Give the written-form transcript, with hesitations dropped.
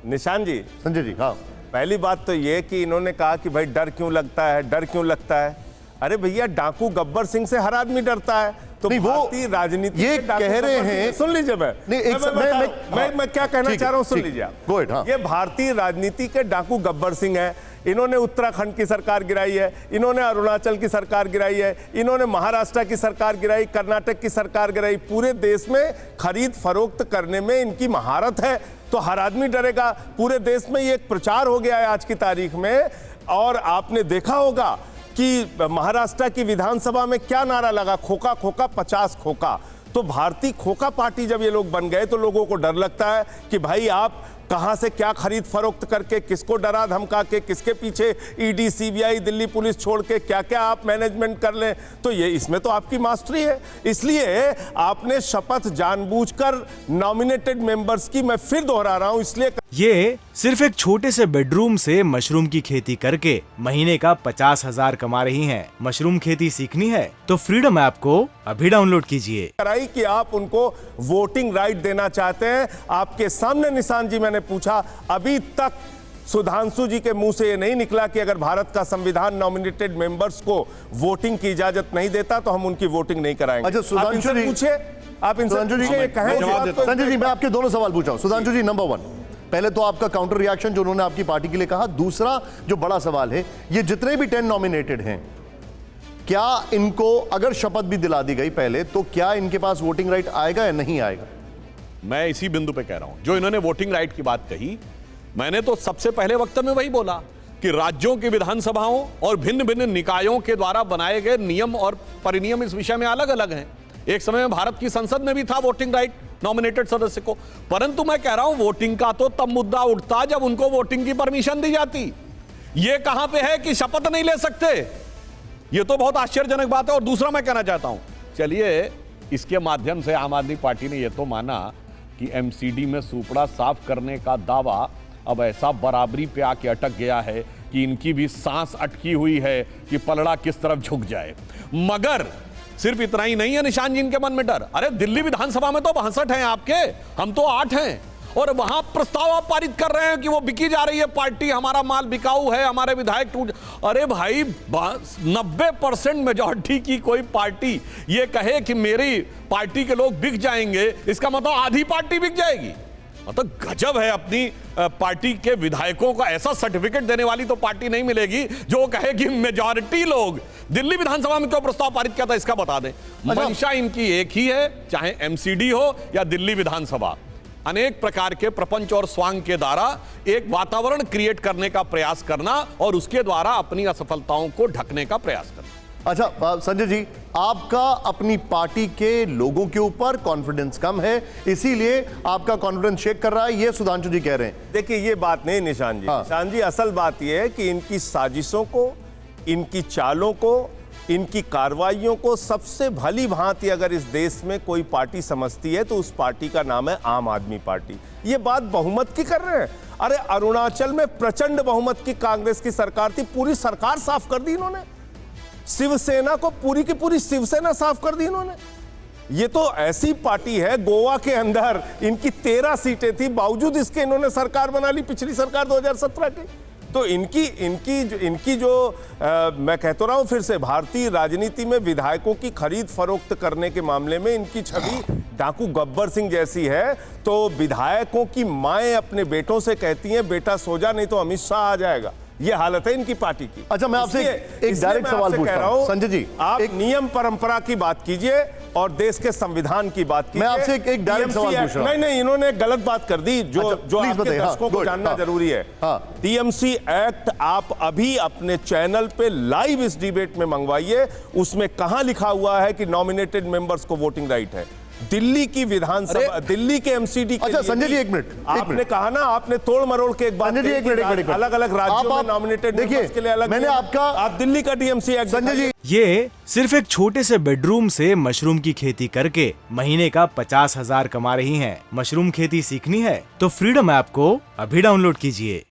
निशान जी, संजय जी, हाँ, पहली बात तो ये कि इन्होंने कहा कि भाई डर क्यों लगता है, डर क्यों लगता है। अरे भैया, डाकू गब्बर सिंह से हर आदमी डरता है। तो नहीं, वो भारतीय राजनीति ये के डाकू कह रहे गब्बर सिंह- हैं। सुन लीजिए, मैं क्या कहना चाह रहा हूं, सुन लीजिए आप। ये भारतीय राजनीति के डाकू गब्बर सिंह है। इन्होंने उत्तराखंड की सरकार गिराई है, इन्होंने अरुणाचल की सरकार गिराई है, इन्होंने महाराष्ट्र की सरकार गिराई, कर्नाटक की सरकार गिराई। पूरे देश में खरीद फरोख्त करने में इनकी महारत है, तो हर आदमी डरेगा। पूरे देश में ये एक प्रचार हो गया है आज की तारीख में। और आपने देखा होगा कि महाराष्ट्र की विधानसभा में क्या नारा लगा, खोखा खोखा 50 खोखा। तो भारतीय खोखा पार्टी जब ये लोग बन गए तो लोगों को डर लगता है कि भाई आप कहां से क्या खरीद फरोख्त करके, किसको डरा धमका के, किसके पीछे ईडी सीबीआई दिल्ली पुलिस छोड़ के क्या क्या आप मैनेजमेंट कर लें। तो ये इसमें तो आपकी मास्टरी है। इसलिए आपने शपथ जानबूझकर नॉमिनेटेड मेंबर्स की, मैं फिर दोहरा रहा हूं, इसलिए ये सिर्फ एक छोटे से बेडरूम से मशरूम की खेती करके महीने का 50,000 कमा रही हैं। मशरूम खेती सीखनी है तो फ्रीडम ऐप को अभी डाउनलोड कीजिए। कराई कि आप उनको वोटिंग राइट देना चाहते हैं। आपके सामने निशान जी, मैंने पूछा, अभी तक सुधांशु जी के मुंह से ये नहीं निकला कि अगर भारत का संविधान नॉमिनेटेड मेंबर्स को वोटिंग की इजाजत नहीं देता तो हम उनकी वोटिंग नहीं कराएंगे। अच्छा, सुधांशु जी पूछे, आप इनसे पूछिए, कहें। संजय जी, मैं आपके दोनों सवाल पूछा हूं। सुधांशु जी, नंबर 1, पहले तो आपका काउंटर रिएक्शन जो उन्होंने आपकी पार्टी के लिए कहा। दूसरा जो बड़ा सवाल है, ये जितने भी 10 नॉमिनेटेड हैं, क्या इनको अगर शपथ भी दिला दी गई पहले, तो क्या इनके पास वोटिंग राइट आएगा या नहीं आएगा? मैं इसी बिंदु पे कह रहा हूं, जो इन्होंने वोटिंग राइट की बात कही, मैंने तो सबसे पहले वक्तव्य में वही बोला कि राज्यों की विधानसभाओं और भिन्न भिन्न निकायों के द्वारा बनाए गए नियम और परिनियम इस विषय में अलग अलग हैं। एक समय में भारत की संसद में भी था वोटिंग राइट नॉमिनेटेड सदस्य को, परंतु मैं कह रहा हूं वोटिंग का तो तब मुद्दा उठता जब उनको वोटिंग की परमिशन दी जाती। ये कहां पे है कि शपथ नहीं ले सकते? ये तो बहुत आश्चर्यजनक बात है। और दूसरा मैं कहना चाहता हूं, चलिए इसके माध्यम से आम आदमी पार्टी ने यह तो माना कि एमसीडी में सुपड़ा साफ करने का दावा अब ऐसा बराबरी पे आके अटक गया है कि इनकी भी सांस अटकी हुई है कि पलड़ा किस तरफ झुक जाए। मगर सिर्फ इतना ही नहीं है निशान जी इनके मन में डर। अरे दिल्ली विधानसभा में तो 62 हैं आपके, हम तो 8 हैं, और वहां प्रस्ताव आप पारित कर रहे हैं कि वो बिकी जा रही है पार्टी, हमारा माल बिकाऊ है, हमारे विधायक टूट। अरे भाई, 90% मेजॉरिटी की कोई पार्टी ये कहे कि मेरी पार्टी के लोग बिक जाएंगे, इसका मतलब आधी पार्टी बिक जाएगी। मतलब गजब है। अपनी पार्टी के विधायकों का ऐसा सर्टिफिकेट देने वाली तो पार्टी नहीं मिलेगी जो कहे कि मेजॉरिटी लोग दिल्ली विधानसभा में क्यों प्रस्ताव पारित किया था, इसका बता दें। मंशा इनकी एक ही है, चाहे एमसीडी हो या दिल्ली विधानसभा। अनेक प्रकार के प्रपंच और स्वांग के द्वारा एक वातावरण क्रिएट करने का प्रयास करना और उसके द्वारा अपनी असफलताओं को ढकने का प्रयास करना। अच्छा संजय जी, आपका अपनी पार्टी के लोगों के ऊपर कॉन्फिडेंस कम है, इसीलिए आपका कॉन्फिडेंस शेक कर रहा है, ये सुधांशु जी कह रहे हैं। देखिए, ये बात नहीं निशान जी। निशान जी, असल बात ये है कि इनकी साजिशों को, इनकी चालों को, इनकी कार्रवाइयों को सबसे भली भांति अगर इस देश में कोई पार्टी समझती है तो उस पार्टी का नाम है आम आदमी पार्टी। ये बात बहुमत की कर रहे हैं। अरे अरुणाचल में प्रचंड बहुमत की कांग्रेस की सरकार थी, पूरी सरकार साफ कर दी इन्होंने। शिवसेना को पूरी की पूरी शिवसेना साफ कर दी इन्होंने। ये तो ऐसी पार्टी है, गोवा के अंदर इनकी 13 सीटें थी, बावजूद इसके इन्होंने सरकार बना ली, पिछली सरकार 2017 की। तो इनकी जो मैं कहता रहा हूं फिर से, भारतीय राजनीति में विधायकों की खरीद फरोख्त करने के मामले में इनकी छवि डाकू गब्बर सिंह जैसी है। तो विधायकों की माएं अपने बेटों से कहती हैं, बेटा सो जा नहीं तो अमित शाह आ जाएगा। ये हालत है इनकी पार्टी की। अच्छा, मैं आपसे एक डायरेक्ट सवाल पूछ रहा हूं संजय जी, आप नियम परंपरा की बात कीजिए और देश के संविधान की बात कीजिए। मैं आपसे एक डायरेक्ट सवाल पूछ रहा हूं। नहीं, इन्होंने एक गलत बात कर दी जो आपके दर्शकों को जानना जरूरी है। टीएमसी एक्ट आप अभी अपने चैनल पे लाइव इस डिबेट में मंगवाइए। उसमें कहां लिखा हुआ है कि नॉमिनेटेड मेंबर्स को वोटिंग राइट है? दिल्ली की विधानसभा, दिल्ली के एमसीडी के। अच्छा संजय जी, एक मिनट, आपने कहा ना, आपने तोड़ मरोड़ के एक बात, अलग अलग राज्यों में नॉमिनेटेड मेंबर्स के लिए अलग। मैंने आपका, आप दिल्ली का टीएमसी एक्ट। संजय जी, ये सिर्फ एक छोटे से बेडरूम से मशरूम की खेती करके महीने का 50,000 कमा रही हैं। मशरूम खेती सीखनी है तो फ्रीडम ऐप को अभी डाउनलोड कीजिए।